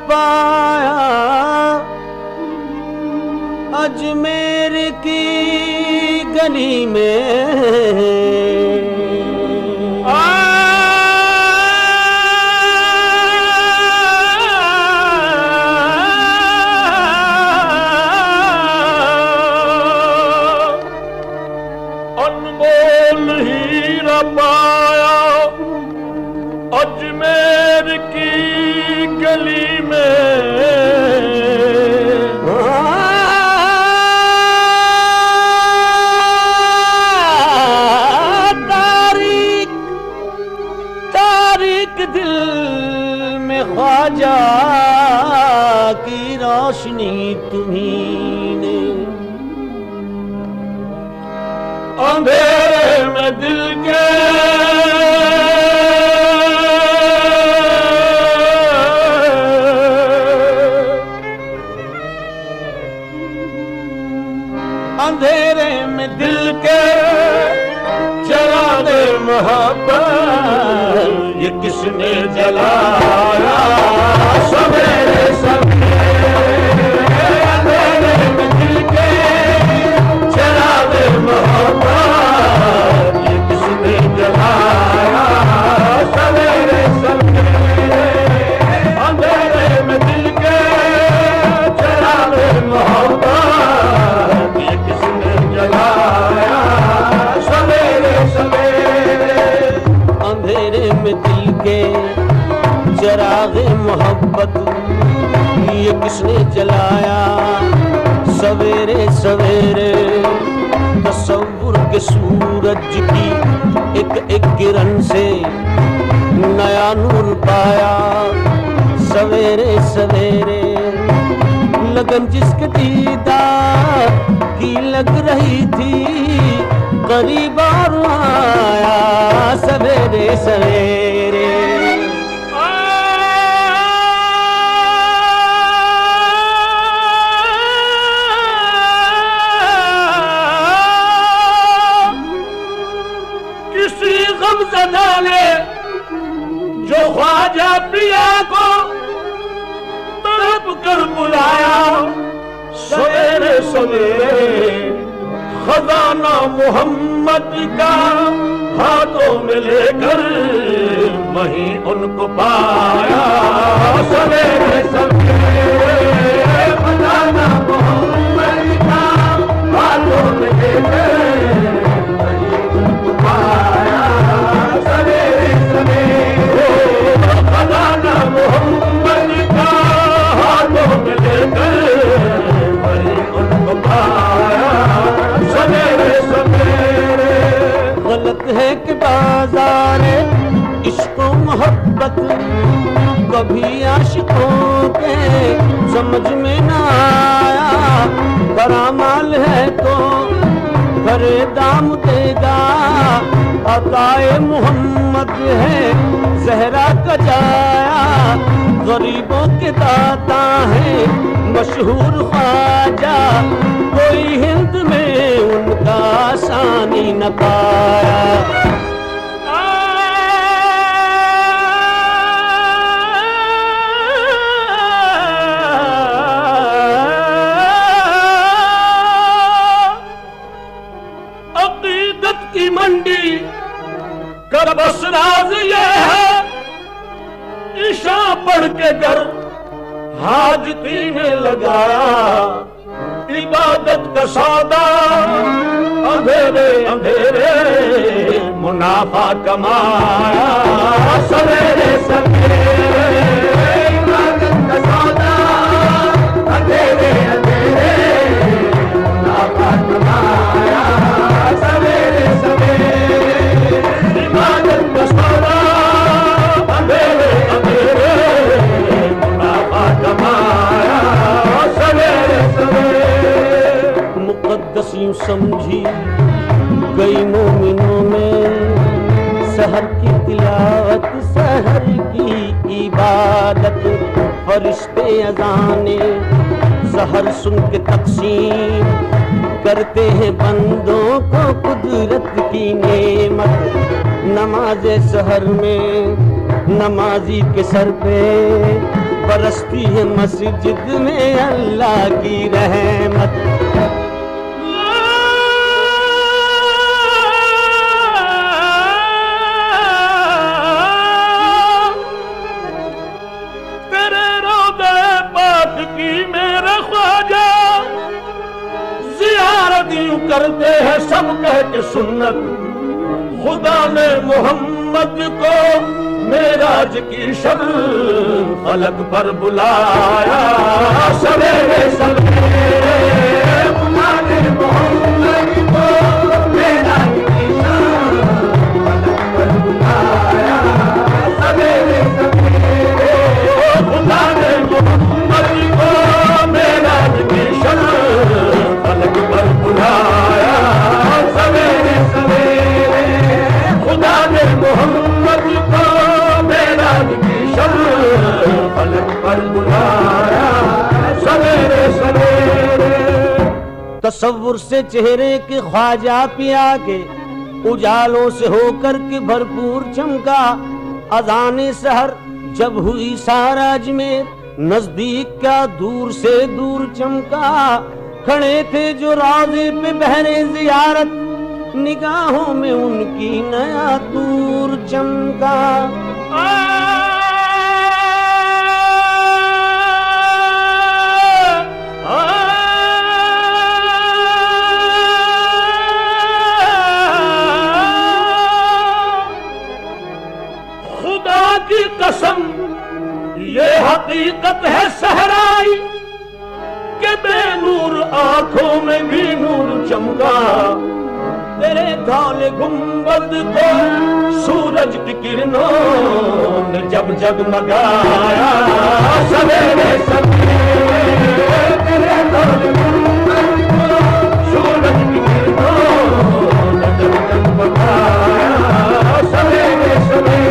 पाया अजमेर की गली में अनमोल हीरा पाया अजमेर की गली में तारीख दिल में ख्वाजा की रोशनी तुम्हीं ने अंधेरे में दिल के अंधेरे में दिल के जलाने मोहब्बत ये किसने जलाया सवेरे सवेरे अंधेरे में दिल के जलाने मोहब्बत ये किसने जलाया सवेरे सवेरे अंधेरे में दिल के जलाने मोहब्बत ये किसने जलाया सवेरे सवेरे अंधेरे में दिल के चरागे मोहब्बत ये किसने जलाया सवेरे सवेरे तसव्वुर के सूरज की एक एक किरण से नया नूर पाया सवेरे सवेरे लगन जिसके दीदार की लग रही थी करीब और आया सवेरे सवेरे किसी गमज़दा ने जो ख्वाजा पिया को तड़प कर बुलाया सवेरे सवेरे खजाना मोहम्मद का हाथों में लेकर वहीं उनको पाया सवेरे सवेरे खजाना मोहम्मद का हाथों में लेकर वहीं उनको पाया सवेरे सवेरे खजाना मोहम्मद का हाथों में लेकर वहीं उनको पाया सवेरे सवेरे गलत है कि बाजार इश्क मोहब्बत कभी आशिकों के समझ में ना आया बरामाल है तो घरे दाम देगा अताए मोहम्मद है जहरा का जाया गरीबों के दाता है मशहूर ख्वाजा कोई हिंद में उनका आसानी न पाया अकीदत की मंडी का बस राज ये है ईशा पढ़ के घर हाजती ने लगाया इबादत का सौदा अंधेरे अंधेरे मुनाफा कमाया सवेरे सवेरे इबादत का सौदा अंधेरे अंधेरे मुनाफा कमाया सवेरे सवेरे इबादत का सौदा अंधेरे अंधेरे मुनाफा कमाया सवेरे सवेरे मुकद्दस यूं समझी गई मोमिनों में सहर की तिलावत सहर की इबादत फरिश्ते अज़ाने सहर सुन के तक़सीम करते हैं बंदों को कुदरत की नेमत नमाज़े सहर में नमाजी के सर पे बरसती है मस्जिद में अल्लाह की रहमत। तेरे रोज़े पाक की मेरे ख्वाजा जियारत यूं करते हैं सब कह के सुन्नत। खुदा ने मोहम्मद को मेराज की शब फलक पर बुलाया। सवेरे सवेरे खुदा ने मोहम्मद को मेराज की शब फलक पर बुलाया। सवेरे सवेरे खुदा ने मोहम्मद को मेराज की शब फलक पर बुलाया। सवेरे सवेरे खुदा ने मोहम्मद को मेराज की शब फलक पर बुलाया। सवेरे सवेरे तसव्वुर से चेहरे के ख्वाजा पिया के उजालों से होकर के भरपूर चमका। अज़ाने सहर जब हुई सारा अजमेर नजदीक क्या दूर से दूर चमका। खड़े थे जो राज़े पे बहरे ज़ियारत निगाहों में उनकी नया दूर चमका। खुदा की कसम ये हकीकत है सहराई के बेनूर आंखों में भी नूर चमका। तेरे धौले गुंबद को सूरज की किरणों ने जब जगमगाया। सवेरे सवेरे तेरे धौले गुंबद को सूरज की किरणों ने जब जगमगाया। सवेरे सवेरे